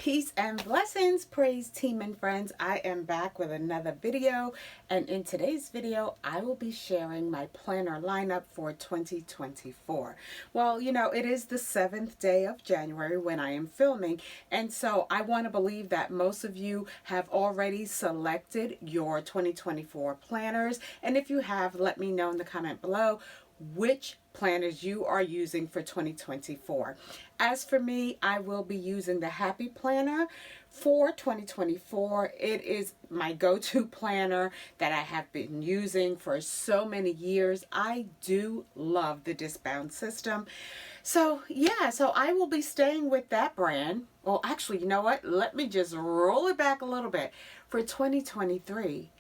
Peace and blessings, praise team and friends. I am back with another video, and in today's video I will be sharing my planner lineup for 2024. Well, it is the 7th day of January when I am filming, and so I want to believe that most of you have already selected your 2024 planners, and if you have, let me know in the comment below which planners you are using for 2024. As for me, I will be using the Happy Planner for 2024. It is my go-to planner that I have been using for so many years. I do love the Discbound system. So I will be staying with that brand. Well, actually, you know what? Let me just roll it back a little bit. For 2023,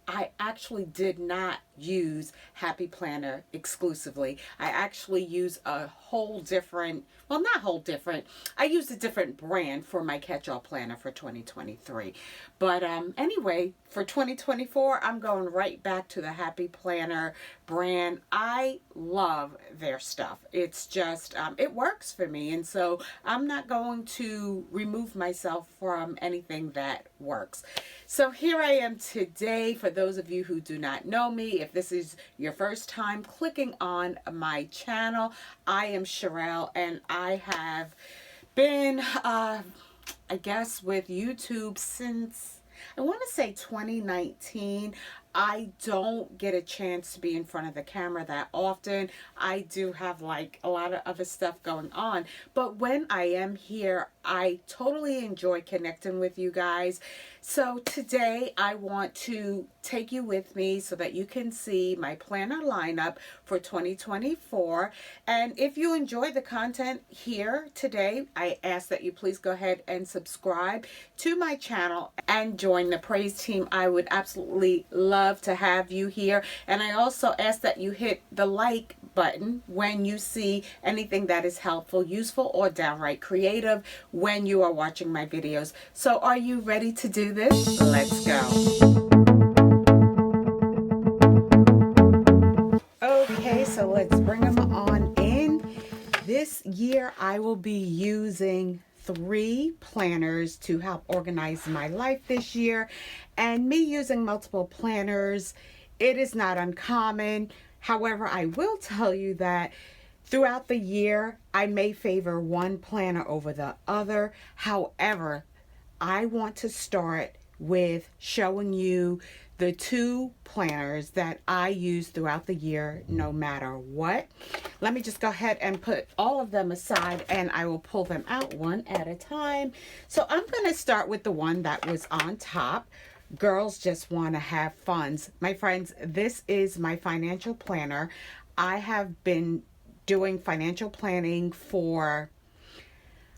I actually did not use Happy Planner exclusively. I actually use a whole different, well, not whole different, I used a different brand for my catch-all planner for 2023. But anyway, for 2024, I'm going right back to the Happy Planner brand. I love their stuff. It's just, it works for me. And so I'm not going to remove myself from anything that works. So here I am today. For those of you who do not know me, if this is your first time clicking on my channel, I am Sherelle, and I have been, I guess, with YouTube since, I want to say 2019. I don't get a chance to be in front of the camera that often. I do have like a lot of other stuff going on, but when I am here, I totally enjoy connecting with you guys. So today I want to take you with me so that you can see my planner lineup for 2024. And if you enjoy the content here today, I ask that you please go ahead and subscribe to my channel and join the praise team. I would absolutely love to have you here. And I also ask that you hit the like button when you see anything that is helpful, useful, or downright creative when you are watching my videos. So are you ready to do this? Let's go. Okay, so let's bring them on in. This year I will be using 3 planners to help organize my life this year. And me using multiple planners, it is not uncommon. However, I will tell you that throughout the year, I may favor one planner over the other. However, I want to start with showing you the 2 planners that I use throughout the year, no matter what. Let me just go ahead and put all of them aside, and I will pull them out one at a time. So I'm going to start with the one that was on top. Girls Just Want to Have Funds. My friends, this is my financial planner. I have been doing financial planning for,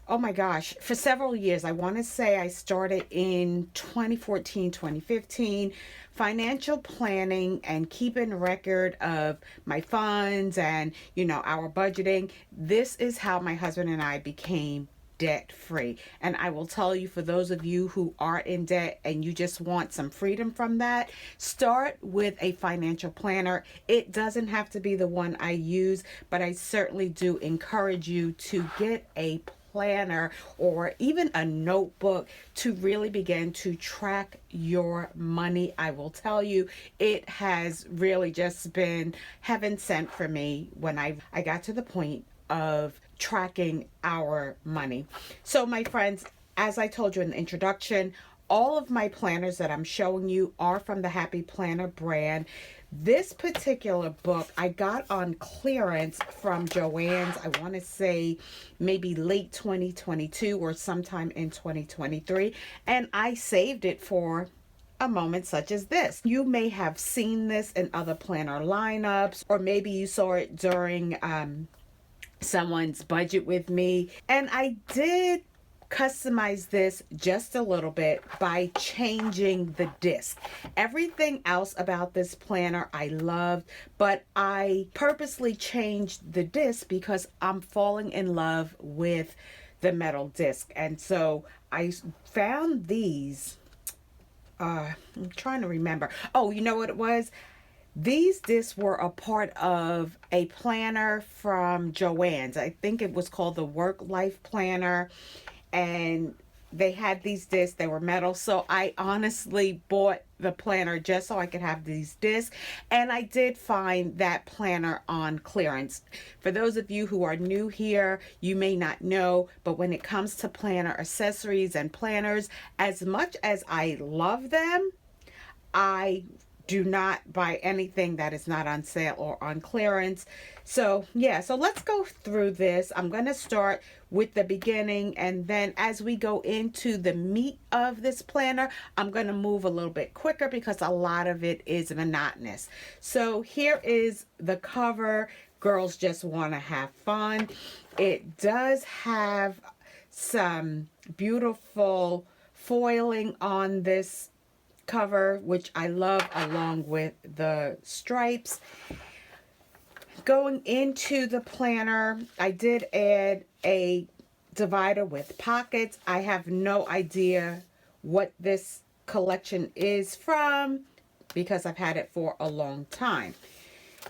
oh my gosh, for several years. I want to say I started in 2014, 2015. Financial planning and keeping record of my funds and, our budgeting. This is how my husband and I became debt free. And I will tell you, for those of you who are in debt and you just want some freedom from that, start with a financial planner. It doesn't have to be the one I use, but I certainly do encourage you to get a planner or even a notebook to really begin to track your money. I will tell you, it has really just been heaven sent for me when I got to the point of tracking our money. So my friends, as I told you in the introduction, all of my planners that I'm showing you are from the Happy Planner brand. This particular book I got on clearance from Joann's, I want to say maybe late 2022 or sometime in 2023, and I saved it for a moment such as this. You may have seen this in other planner lineups, or maybe you saw it during someone's budget with me, and I did customize this just a little bit by changing the disc. Everything else about this planner I loved, but I purposely changed the disc because I'm falling in love with the metal disc. And so I found these, I'm trying to remember. Oh, you know what it was? These discs were a part of a planner from Joann's. I think it was called the Work Life Planner. And they had these discs. They were metal. So I honestly bought the planner just so I could have these discs. And I did find that planner on clearance. For those of you who are new here, you may not know, but when it comes to planner accessories and planners, as much as I love them, I do not buy anything that is not on sale or on clearance. So yeah, so let's go through this. I'm going to start with the beginning, and then as we go into the meat of this planner, I'm going to move a little bit quicker because a lot of it is monotonous. So here is the cover. Girls Just Want to Have Fun. It does have some beautiful foiling on this cover, which I love, along with the stripes. Going into the planner, I did add a divider with pockets. I have no idea what this collection is from because I've had it for a long time.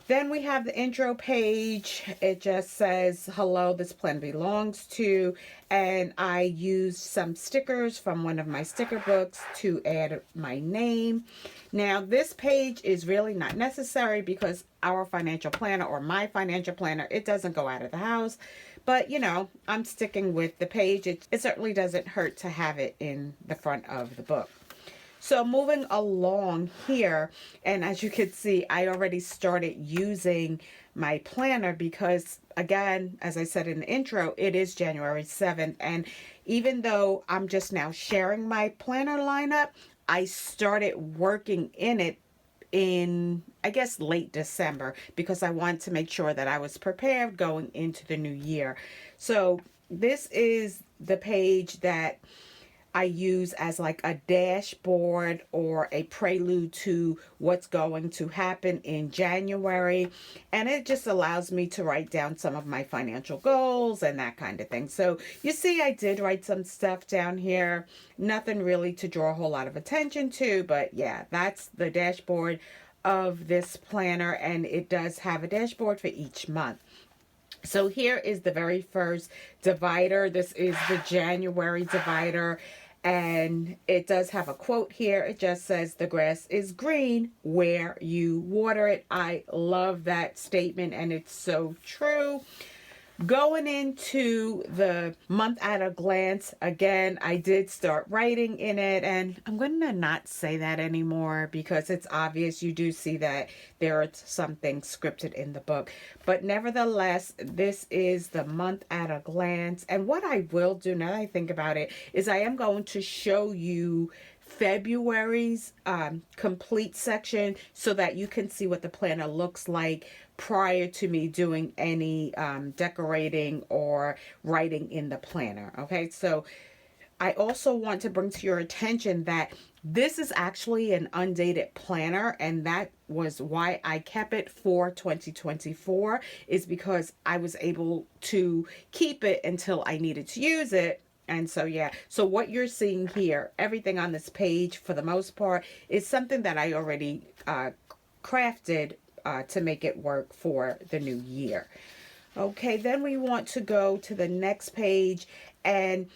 Then we have the intro page. It just says, hello, this plan belongs to, and I used some stickers from one of my sticker books to add my name. Now, this page is really not necessary because our financial planner, or my financial planner, it doesn't go out of the house. But, you know, I'm sticking with the page. It certainly doesn't hurt to have it in the front of the book. So moving along here, and as you can see, I already started using my planner because, again, as I said in the intro, it is January 7th. And even though I'm just now sharing my planner lineup, I started working in it in, I guess, late December because I wanted to make sure that I was prepared going into the new year. So this is the page that I use as like a dashboard or a prelude to what's going to happen in January. And it just allows me to write down some of my financial goals and that kind of thing. So you see, I did write some stuff down here. Nothing really to draw a whole lot of attention to, but yeah, that's the dashboard of this planner. And it does have a dashboard for each month. So here is the very first divider. This is the January divider. And it does have a quote here. It just says, the grass is green where you water it. I love that statement, and it's so true. Going into the month at a glance, again, I did start writing in it, and I'm going to not say that anymore because it's obvious. You do see that there are some things scripted in the book. But nevertheless, this is the month at a glance. And what I will do, now that I think about it, is I am going to show you February's complete section so that you can see what the planner looks like prior to me doing any decorating or writing in the planner. Okay, so I also want to bring to your attention that this is actually an undated planner, and that was why I kept it for 2024, is because I was able to keep it until I needed to use it. And so, yeah, so what you're seeing here, everything on this page, for the most part, is something that I already crafted to make it work for the new year. Okay, then we want to go to the next page, and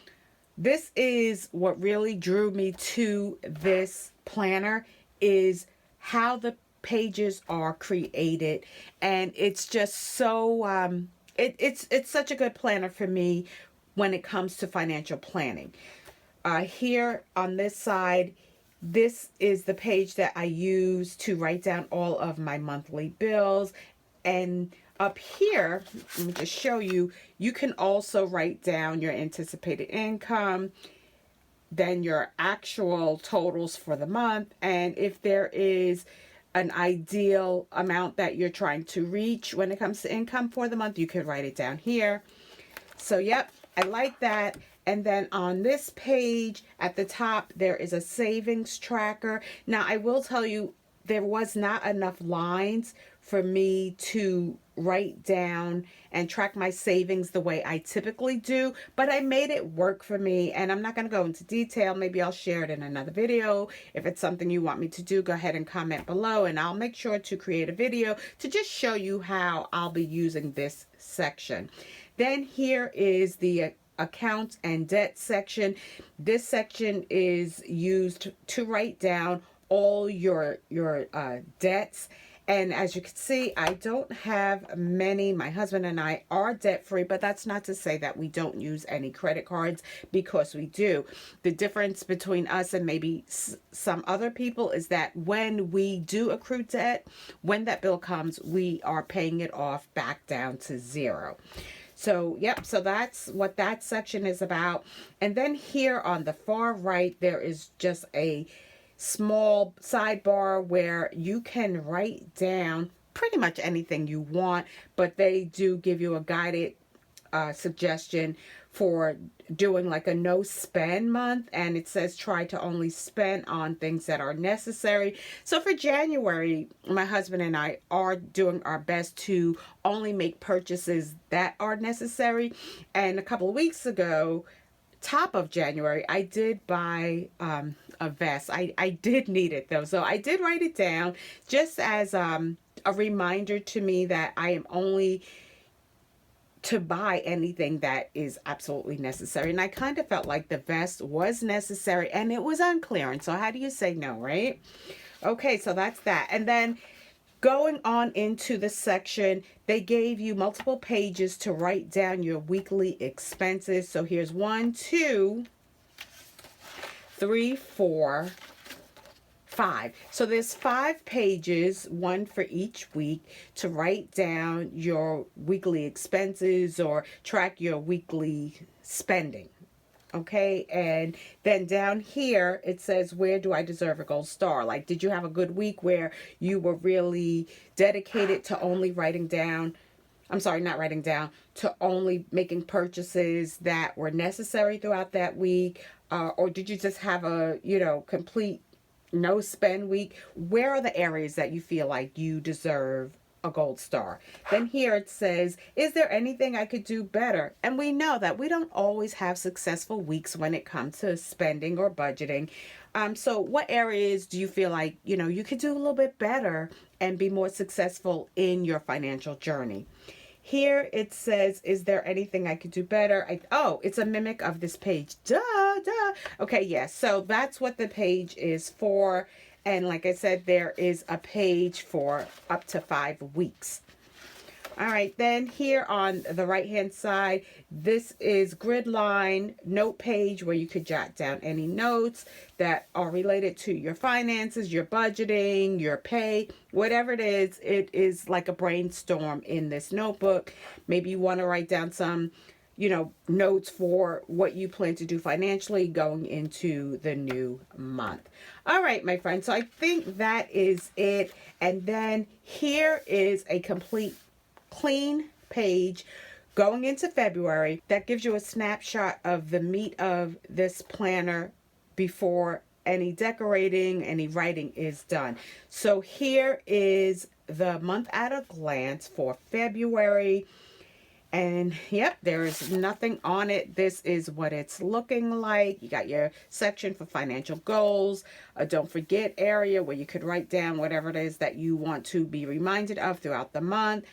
this is what really drew me to this planner, is how the pages are created. And it's just so it's such a good planner for me when it comes to financial planning. Here on this side, this is the page that I use to write down all of my monthly bills. And up here, let me just show you, you can also write down your anticipated income, then your actual totals for the month, and if there is an ideal amount that you're trying to reach when it comes to income for the month, you could write it down here. So yep, I like that. And then on this page at the top, there is a savings tracker. Now, I will tell you, there was not enough lines for me to write down and track my savings the way I typically do, but I made it work for me. And I'm not going to go into detail. Maybe I'll share it in another video. If it's something you want me to do, go ahead and comment below, and I'll make sure to create a video to just show you how I'll be using this section. Then here is the accounts and debt section. This section is used to write down all your debts. And as you can see, I don't have many. My husband and I are debt free, but that's not to say that we don't use any credit cards, because we do. The difference between us and maybe some other people is that when we do accrue debt, when that bill comes, we are paying it off back down to zero. So, yep, so that's what that section is about. And then here on the far right, there is just a small sidebar where you can write down pretty much anything you want, but they do give you a guided suggestion for doing like a no spend month, and it says try to only spend on things that are necessary. So for January, my husband and I are doing our best to only make purchases that are necessary. And a couple of weeks ago, top of January, I did buy a vest. I did need it though, so I did write it down just as a reminder to me that I am only to buy anything that is absolutely necessary. And I kind of felt like the vest was necessary and it was on clearance. So how do you say no, right? Okay, so that's that. And then going on into the section, they gave you multiple pages to write down your weekly expenses. So here's 1, 2, 3, 4, 5. So there's 5 pages, one for each week, to write down your weekly expenses or track your weekly spending. Okay, and then down here it says, where do I deserve a gold star? Like, did you have a good week where you were really dedicated to only writing down, I'm sorry, not writing down, to only making purchases that were necessary throughout that week? Or did you just have a, complete no spend week? Where are the areas that you feel like you deserve a gold star? Then here it says, is there anything I could do better? And we know that we don't always have successful weeks when it comes to spending or budgeting. So what areas do you feel like, you could do a little bit better and be more successful in your financial journey? Here it says, is there anything I could do better? It's a mimic of this page. Duh. Okay, yes. So that's what the page is for. And like I said, there is a page for up to 5 weeks. All right, then here on the right-hand side, this is Gridline note page where you could jot down any notes that are related to your finances, your budgeting, your pay, whatever it is like a brainstorm in this notebook. Maybe you want to write down some notes for what you plan to do financially going into the new month. All right, my friends. So I think that is it. And then here is a complete clean page going into February that gives you a snapshot of the meat of this planner before any decorating, any writing is done. So here is the month at a glance for February. And yep, there is nothing on it. This is what it's looking like. You got your section for financial goals, a don't forget area where you could write down whatever it is that you want to be reminded of throughout the month.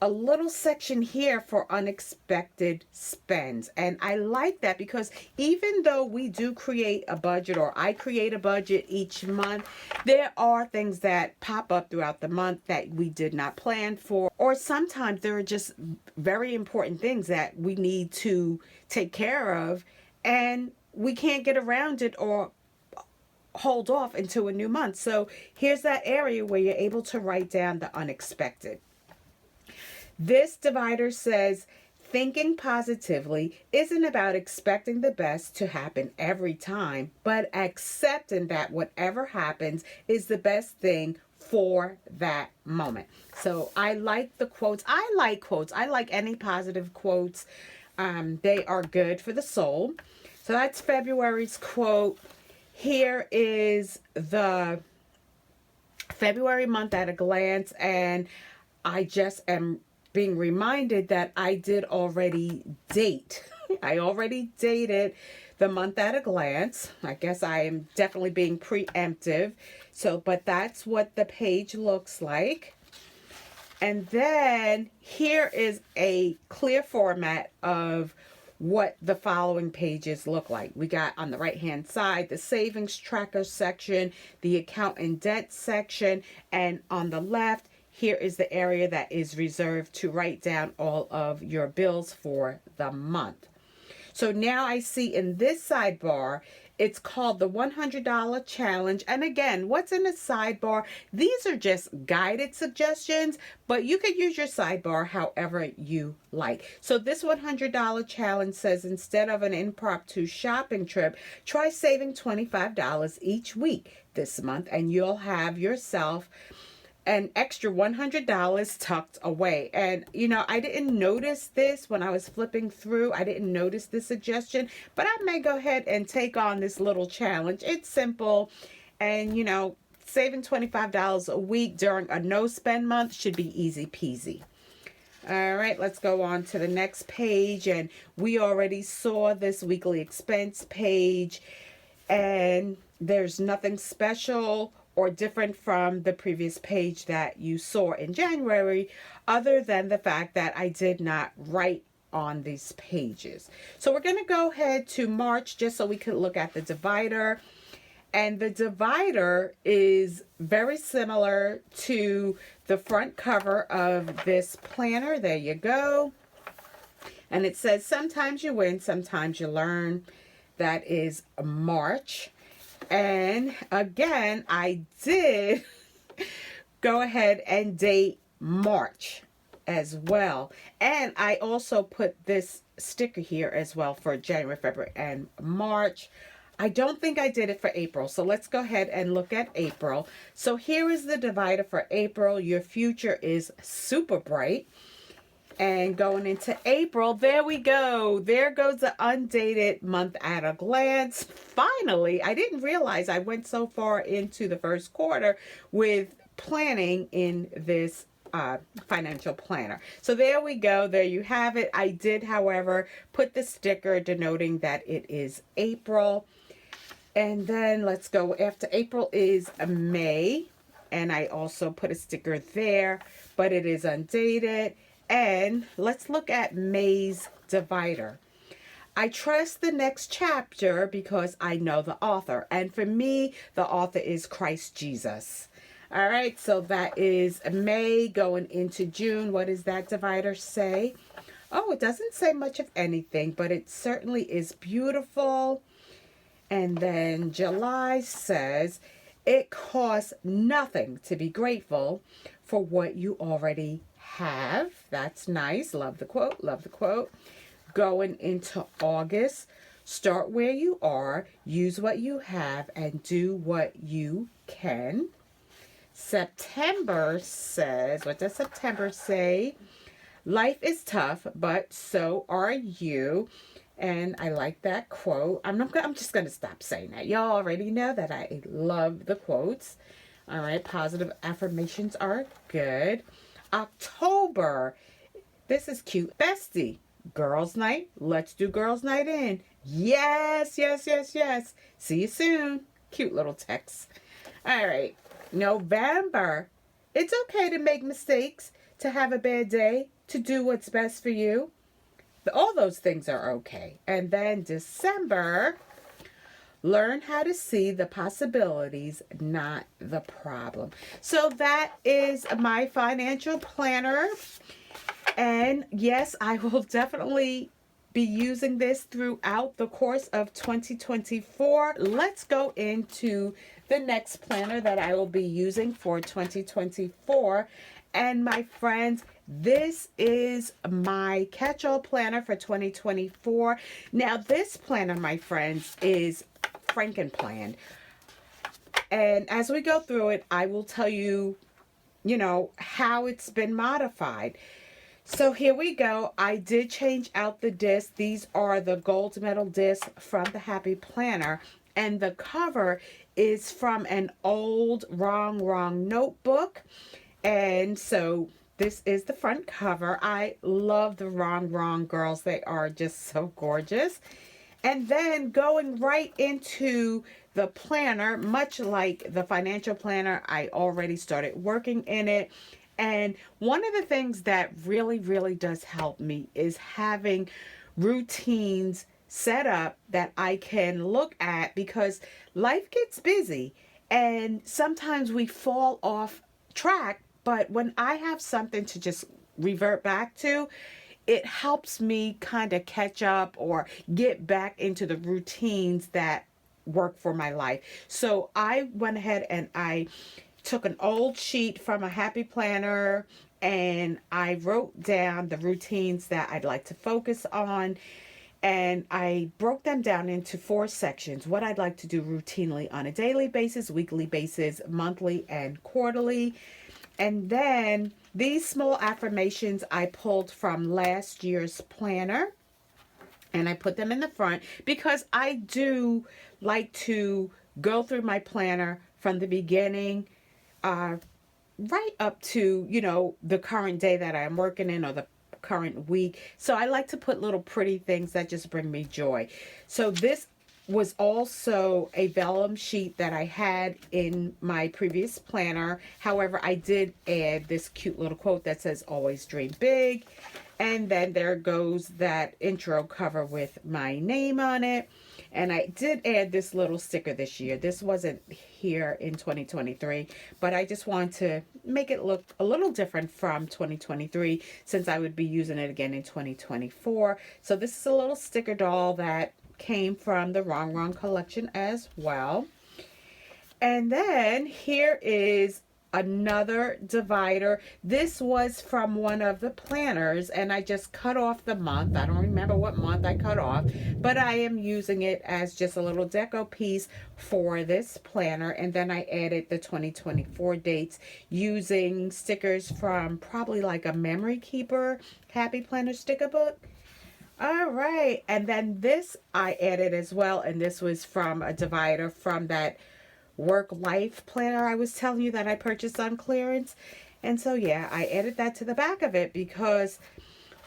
A little section here for unexpected spends. And I like that because even though we do create a budget, or I create a budget each month, there are things that pop up throughout the month that we did not plan for. Or sometimes there are just very important things that we need to take care of and we can't get around it or hold off until a new month. So here's that area where you're able to write down the unexpected. This divider says, thinking positively isn't about expecting the best to happen every time, but accepting that whatever happens is the best thing for that moment. So I like the quotes. I like quotes. I like any positive quotes. They are good for the soul. So that's February's quote. Here is the February month at a glance, and I just am being reminded that I did already date. I already dated the month at a glance. I guess I am definitely being preemptive. So, but that's what the page looks like. And then here is a clear format of what the following pages look like. We got on the right hand side the savings tracker section, the account and debt section, and on the left here is the area that is reserved to write down all of your bills for the month. So now I see in this sidebar, it's called the $100 challenge. And again, what's in the sidebar? These are just guided suggestions, but you could use your sidebar however you like. So this $100 challenge says instead of an impromptu shopping trip, try saving $25 each week this month and you'll have yourself an extra $100 tucked away. And you know, I didn't notice this when I was flipping through. I didn't notice this suggestion, but I may go ahead and take on this little challenge. It's simple, and you know, saving $25 a week during a no spend month should be easy peasy. All right, let's go on to the next page. And we already saw this weekly expense page, and there's nothing special or different from the previous page that you saw in January, other than the fact that I did not write on these pages. So we're going to go ahead to March just so we can look at the divider. And the divider is very similar to the front cover of this planner. There you go. And it says, sometimes you win, sometimes you learn. That is March. And again, I did go ahead and date March as well. And I also put this sticker here as well for January, February, and March. I don't think I did it for April. So let's go ahead and look at April. So here is the divider for April. Your future is super bright. And going into April, there we go. There goes the undated month at a glance. Finally, I didn't realize I went so far into the first quarter with planning in this financial planner. So there we go. There you have it. I did, however, put the sticker denoting that it is April. And then let's go. After April is May. And I also put a sticker there, but it is undated. And let's look at May's divider. I trust the next chapter because I know the author. And for me, the author is Christ Jesus. All right, so that is May going into June. What does that divider say? Oh, it doesn't say much of anything, but it certainly is beautiful. And then July says, it costs nothing to be grateful for what you already have. That's nice. Love the quote. Love the quote. Going into August, start where you are, use what you have, and do what you can. September says, what does September say? Life is tough, but so are you. And I like that quote. I'm just going to stop saying that. Y'all already know that I love the quotes. All right, positive affirmations are good. October, this is cute. Bestie, girls' night. Let's do girls' night in. Yes, yes, yes, yes. See you soon. Cute little text. All right, November, it's okay to make mistakes, to have a bad day, to do what's best for you. All those things are okay. And then December, learn how to see the possibilities, not the problem. So that is my financial planner. And yes, I will definitely be using this throughout the course of 2024. Let's go into the next planner that I will be using for 2024. And my friends, this is my catch-all planner for 2024. Now, this planner, my friends, is Frankenplan. And as we go through it, I will tell you, how it's been modified. So here we go. I did change out the discs. These are the gold medal discs from the Happy Planner. And the cover is from an old Wrong notebook. And so this is the front cover. I love the Wrong girls. They are just so gorgeous. And then going right into the planner, much like the financial planner, I already started working in it. And one of the things that really, really does help me is having routines set up that I can look at, because life gets busy and sometimes we fall off track. But when I have something to just revert back to, it helps me kind of catch up or get back into the routines that work for my life. So I went ahead and I took an old sheet from a happy planner and I wrote down the routines that I'd like to focus on, and I broke them down into 4 sections: what I'd like to do routinely on a daily basis, weekly basis, monthly, and quarterly. And then these small affirmations I pulled from last year's planner and I put them in the front, because I do like to go through my planner from the beginning uh, right up to, the current day that I'm working in, or the current week. So I like to put little pretty things that just bring me joy. So this was also a vellum sheet that I had in my previous planner. However, I did add this cute little quote that says, "Always dream big." And then there goes that intro cover with my name on it. And I did add this little sticker this year. This wasn't here in 2023, but I just want to make it look a little different from 2023, since I would be using it again in 2024. So this is a little sticker doll that came from the Wrong Wrong collection as well. And then here is another divider. This was from one of the planners, and I just cut off the month. I don't remember what month I cut off, but I am using it as just a little deco piece for this planner. And then I added the 2024 dates using stickers from probably like a Memory Keeper Happy Planner sticker book. All right, and then this I added as well, and this was from a divider from that work life planner I was telling you that I purchased on clearance. And so yeah, I added that to the back of it, because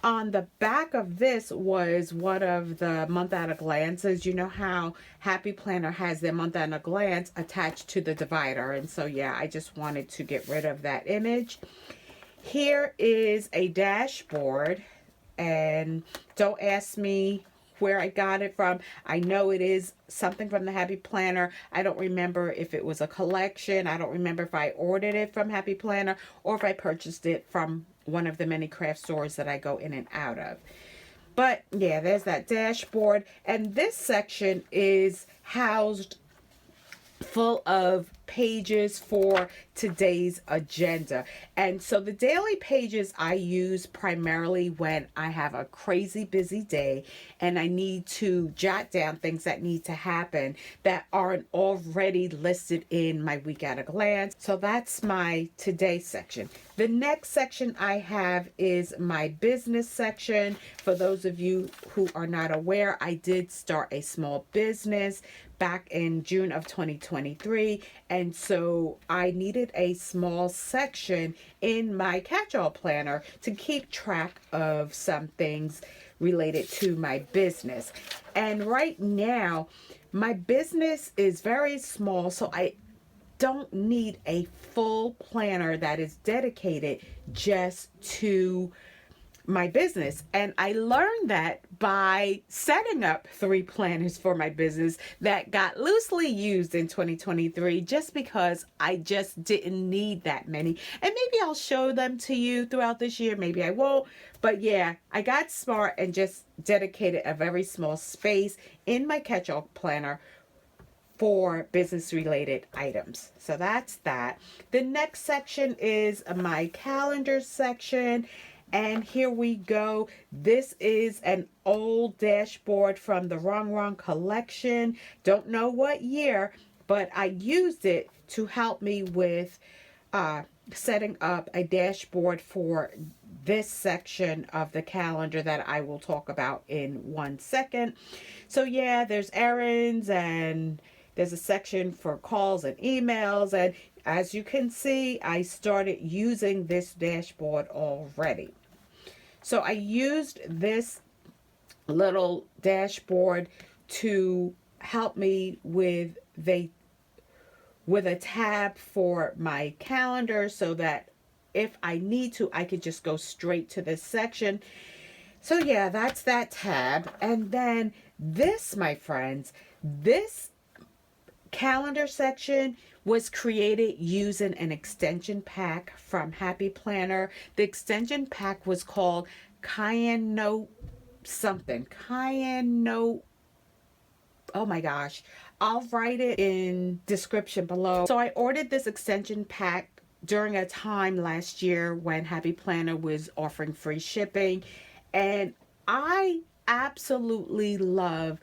on the back of this was one of the month at a glances. You know how Happy Planner has their month at a glance attached to the divider, and so yeah, I just wanted to get rid of that image. Here is a dashboard, and don't ask me where I got it from. I know it is something from the Happy Planner. I don't remember if it was a collection. I don't remember if I ordered it from Happy Planner or if I purchased it from one of the many craft stores that I go in and out of. But yeah, there's that dashboard. And this section is housed full of pages for today's agenda. And so the daily pages I use primarily when I have a crazy busy day and I need to jot down things that need to happen that aren't already listed in my week at a glance. So that's my today section. The next section I have is my business section. For those of you who are not aware, I did start a small business back in June of 2023, and so I needed a small section in my catch-all planner to keep track of some things related to my business. And right now my business is very small, so I don't need a full planner that is dedicated just to my business. And I learned that by setting up 3 planners for my business that got loosely used in 2023, just because I just didn't need that many. And maybe I'll show them to you throughout this year, maybe I won't. But yeah, I got smart and just dedicated a very small space in my catch-all planner for business related items. So that's that. The next section is my calendar section. And here we go. This is an old dashboard from the Wrong Wrong collection. Don't know what year, but I used it to help me with setting up a dashboard for this section of the calendar that I will talk about in 1 second. So yeah, there's errands and there's a section for calls and emails. And as you can see, I started using this dashboard already. So I used this little dashboard to help me with a tab for my calendar, so that if I need to, I could just go straight to this section. So yeah, that's that tab. And then this, my friends, this calendar section was created using an extension pack from Happy Planner. The extension pack was called Cayenne Note something. Cayenne Note. Oh my gosh. I'll write it in description below. So I ordered this extension pack during a time last year when Happy Planner was offering free shipping, and I absolutely love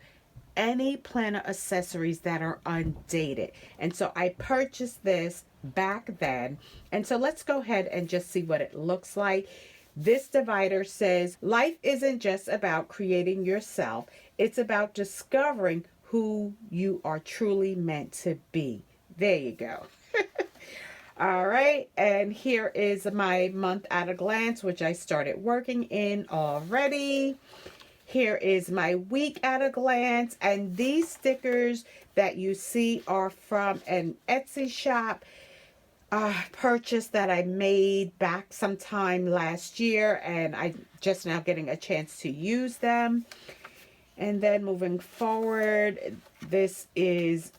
any planner accessories that are undated. And so I purchased this back then. And so let's go ahead and just see what it looks like. This divider says, life isn't just about creating yourself, it's about discovering who you are truly meant to be. There you go. All right, and here is my month at a glance, which I started working in already. Here is my week at a glance, and these stickers that you see are from an Etsy shop purchase that I made back sometime last year, and I'm just now getting a chance to use them. And then moving forward, this is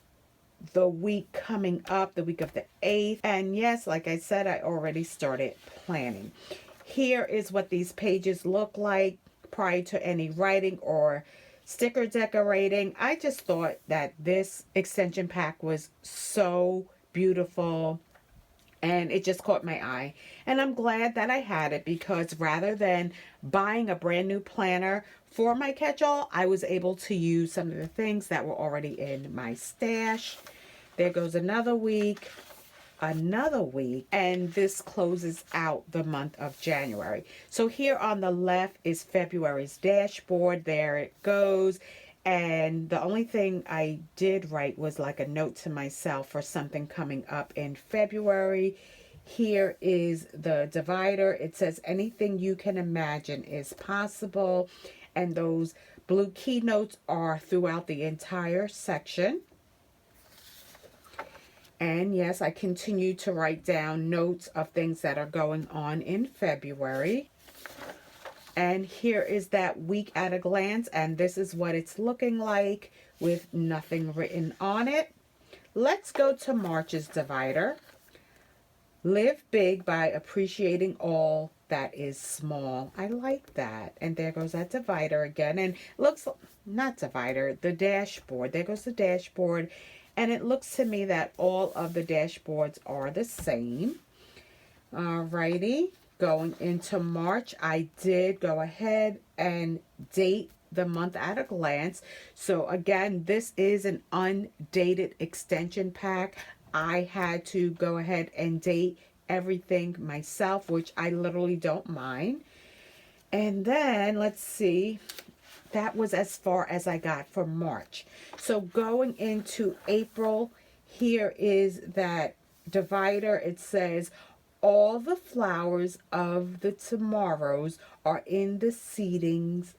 the week coming up, the week of the 8th. And yes, like I said, I already started planning. Here is what these pages look like prior to any writing or sticker decorating. I just thought that this extension pack was so beautiful and it just caught my eye. And I'm glad that I had it, because rather than buying a brand new planner for my catch-all, I was able to use some of the things that were already in my stash. There goes another week, and this closes out the month of January. So here on the left is February's dashboard. There it goes. And the only thing I did write was like a note to myself for something coming up in February. Here is the divider. It says anything you can imagine is possible. And those blue keynotes are throughout the entire section. And yes, I continue to write down notes of things that are going on in February. And here is that week at a glance, and this is what it's looking like with nothing written on it. Let's go to March's divider. Live big by appreciating all that is small. I like that. And there goes that divider again. And looks, not divider, the dashboard. There goes the dashboard. And it looks to me that all of the dashboards are the same. Alrighty. Going into March, I did go ahead and date the month at a glance. So again, this is an undated extension pack. I had to go ahead and date everything myself, which I literally don't mind. And then let's see, that was as far as I got for March. So going into April, here is that divider. It says, all the flowers of the tomorrows are in the seeds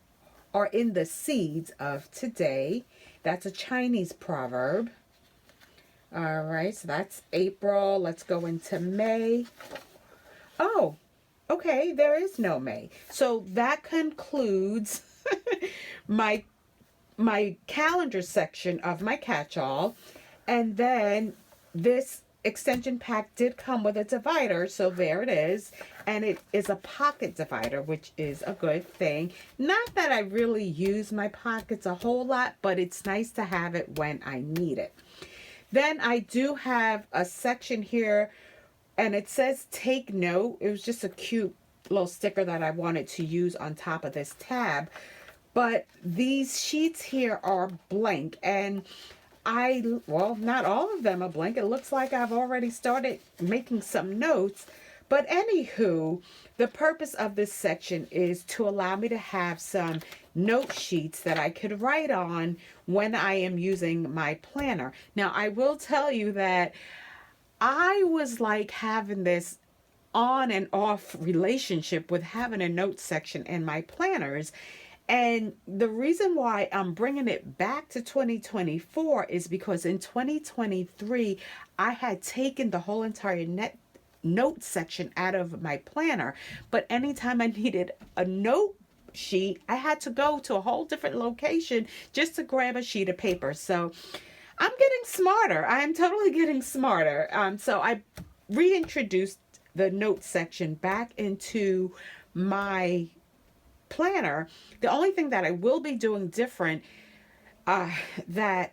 of today. That's a Chinese proverb. All right, so that's April. Let's go into May. Oh, okay, there is no May. So that concludes my calendar section of my catch-all. And then this extension pack did come with a divider, so there it is. And it is a pocket divider, which is a good thing. Not that I really use my pockets a whole lot, but it's nice to have it when I need it. Then I do have a section here, and it says take note. It was just a cute little sticker that I wanted to use on top of this tab. But these sheets here are blank, and well, not all of them are blank. It looks like I've already started making some notes. But anywho, the purpose of this section is to allow me to have some note sheets that I could write on when I am using my planner. Now, I will tell you that I was like having this on and off relationship with having a note section in my planners. And the reason why I'm bringing it back to 2024 is because in 2023, I had taken the whole entire note section out of my planner. But anytime I needed a note sheet, I had to go to a whole different location just to grab a sheet of paper. So I'm getting smarter. I am totally getting smarter. So I reintroduced the notes section back into my planner. The only thing that I will be doing different that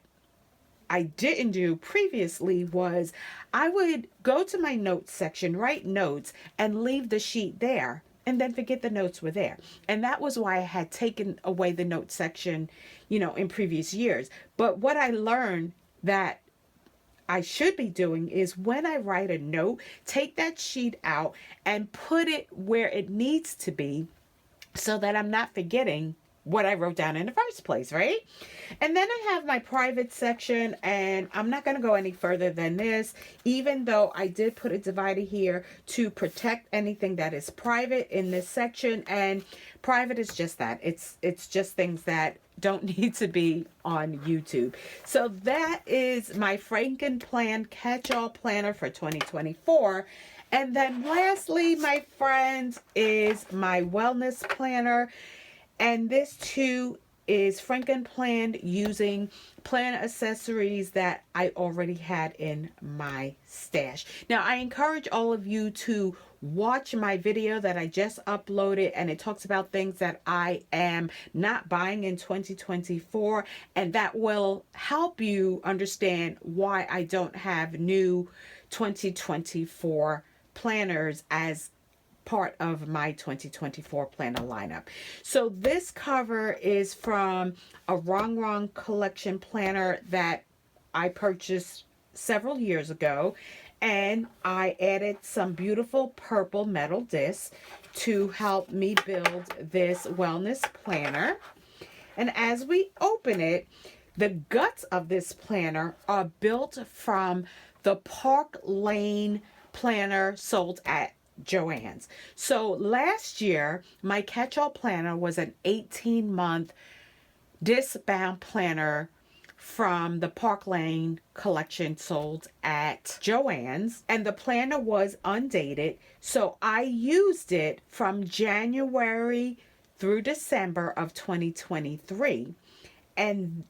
I didn't do previously was I would go to my notes section, write notes, and leave the sheet there, and then forget the notes were there. And that was why I had taken away the notes section, in previous years. But what I learned that I should be doing is when I write a note, take that sheet out and put it where it needs to be so that I'm not forgetting what I wrote down in the first place, right? And then I have my private section, and I'm not going to go any further than this, even though I did put a divider here to protect anything that is private in this section. And private is just that. It's just things that don't need to be on YouTube. So that is my Frankenplan catch-all planner for 2024. And then lastly, my friends, is my wellness planner. And this too is Frankenplan using plan accessories that I already had in my stash. Now, I encourage all of you to watch my video that I just uploaded, and it talks about things that I am not buying in 2024, and that will help you understand why I don't have new 2024 planners as part of my 2024 planner lineup. So this cover is from a Wrong collection planner that I purchased several years ago, and I added some beautiful purple metal discs to help me build this wellness planner. And as we open it, the guts of this planner are built from the Park Lane planner sold at Joann's. So last year, my catch-all planner was an 18-month disc-bound planner from the Park Lane collection sold at Joann's, and the planner was undated. So I used it from January through December of 2023. And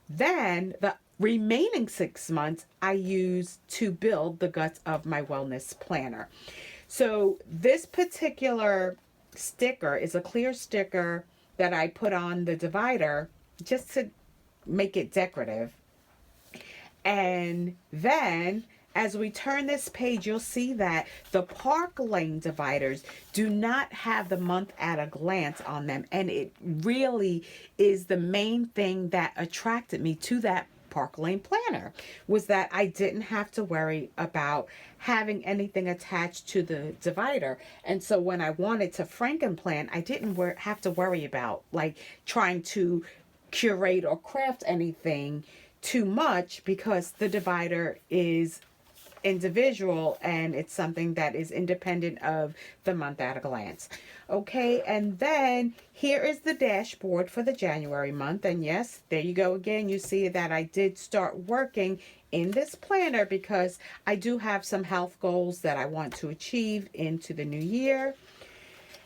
then the remaining 6 months I used to build the guts of my wellness planner. So this particular sticker is a clear sticker that I put on the divider just to make it decorative. And then as we turn this page, you'll see that the Park Lane dividers do not have the month at a glance on them. And it really is the main thing that attracted me to that Park Lane planner, was that I didn't have to worry about having anything attached to the divider. And so when I wanted to Frankenplan, I didn't have to worry about like trying to curate or craft anything too much, because the divider is individual and it's something that is independent of the month at a glance. Okay, and then here is the dashboard for the January month. And yes, there you go again. You see that I did start working in this planner because I do have some health goals that I want to achieve into the new year.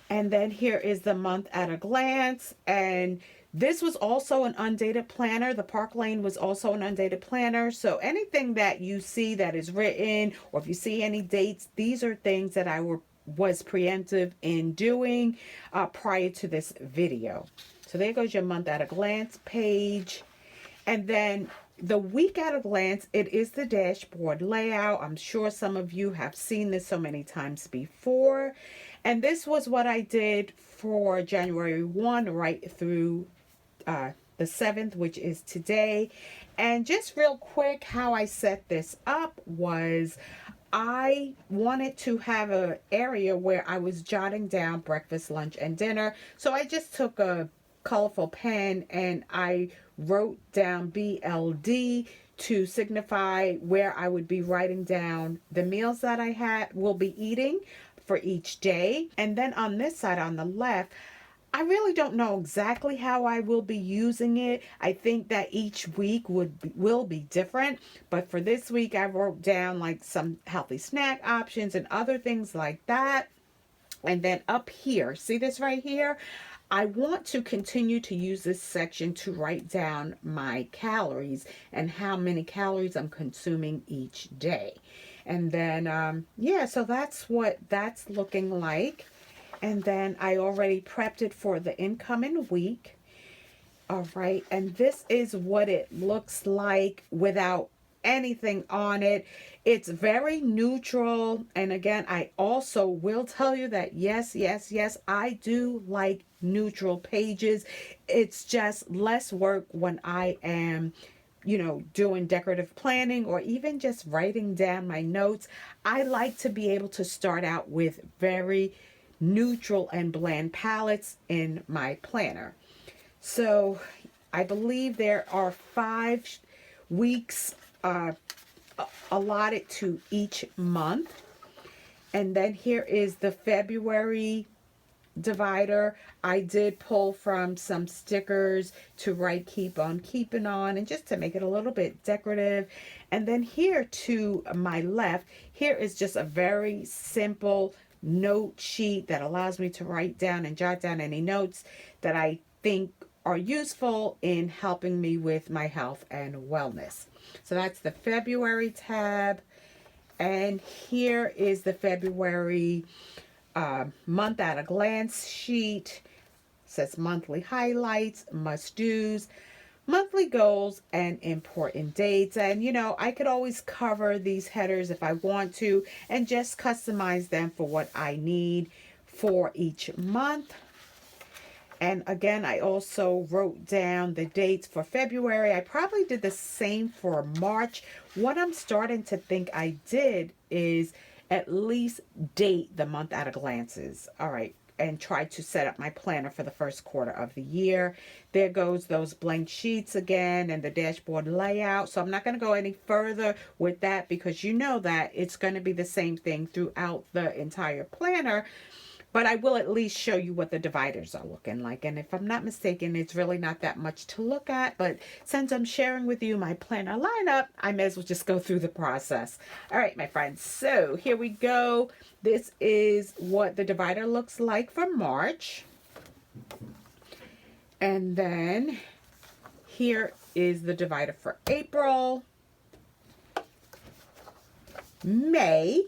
And then here is the month at a glance. And this was also an undated planner. The Park Lane was also an undated planner. So anything that you see that is written, or if you see any dates, these are things that I was preemptive in doing prior to this video. So there goes your month at a glance page. And then the week at a glance, it is the dashboard layout. I'm sure some of you have seen this so many times before. And this was what I did for January 1 right through the 7th, which is today. And just real quick, how I set this up was I wanted to have an area where I was jotting down breakfast, lunch, and dinner. So I just took a colorful pen and I wrote down BLD to signify where I would be writing down the meals that I will be eating for each day. And then on this side, on the left, I really don't know exactly how I will be using it. I think that each week will be different. But for this week, I wrote down like some healthy snack options and other things like that. And then up here, see this right here? I want to continue to use this section to write down my calories and how many calories I'm consuming each day. And then, yeah, so that's what that's looking like. And then I already prepped it for the incoming week. All right, and this is what it looks like without anything on it. It's very neutral. And again, I also will tell you that yes, yes, yes, I do like neutral pages. It's just less work when I am, you know, doing decorative planning or even just writing down my notes. I like to be able to start out with very neutral and bland palettes in my planner. So I believe there are 5 weeks allotted to each month. And then here is the February divider. I did pull from some stickers to write "Keep on Keeping On" and just to make it a little bit decorative. And then here to my left, here is just a very simple note sheet that allows me to write down and jot down any notes that I think are useful in helping me with my health and wellness. So that's the February tab. And here is the February month at a glance sheet. It says monthly highlights, must do's, monthly goals, and important dates. And you know, I could always cover these headers if I want to and just customize them for what I need for each month. And again, I also wrote down the dates for February. I probably did the same for March. What I'm starting to think I did is at least date the month at a glances. All right. And try to set up my planner for the first quarter of the year. There goes those blank sheets again and the dashboard layout. So I'm not going to go any further with that because you know that it's going to be the same thing throughout the entire planner. But I will at least show you what the dividers are looking like. And if I'm not mistaken, it's really not that much to look at. But since I'm sharing with you my planner lineup, I may as well just go through the process. All right, my friends. So here we go. This is what the divider looks like for March. And then here is the divider for April, May,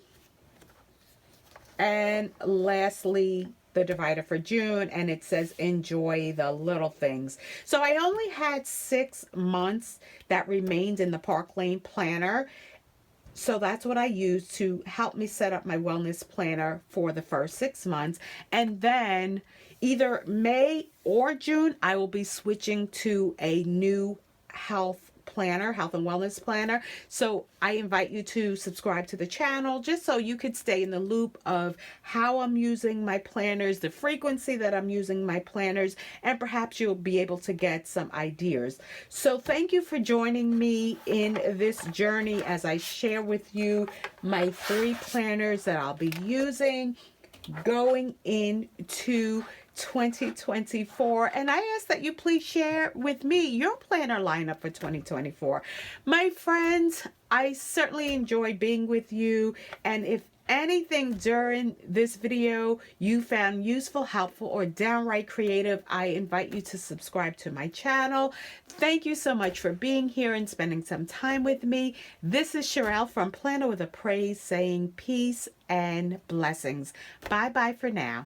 and lastly, the divider for June, and it says enjoy the little things. So I only had 6 months that remained in the Park Lane planner. So that's what I used to help me set up my wellness planner for the first 6 months. And then either May or June, I will be switching to a new health planner, health and wellness planner. So I invite you to subscribe to the channel just so you could stay in the loop of how I'm using my planners, the frequency that I'm using my planners, and perhaps you'll be able to get some ideas. So thank you for joining me in this journey as I share with you my 3 planners that I'll be using going into 2024, and I ask that you please share with me your planner lineup for 2024. My friends, I certainly enjoy being with you, and if anything during this video you found useful, helpful, or downright creative, I invite you to subscribe to my channel. Thank you so much for being here and spending some time with me. This is Sherelle from Planner with a Praise, saying peace and blessings. Bye bye for now.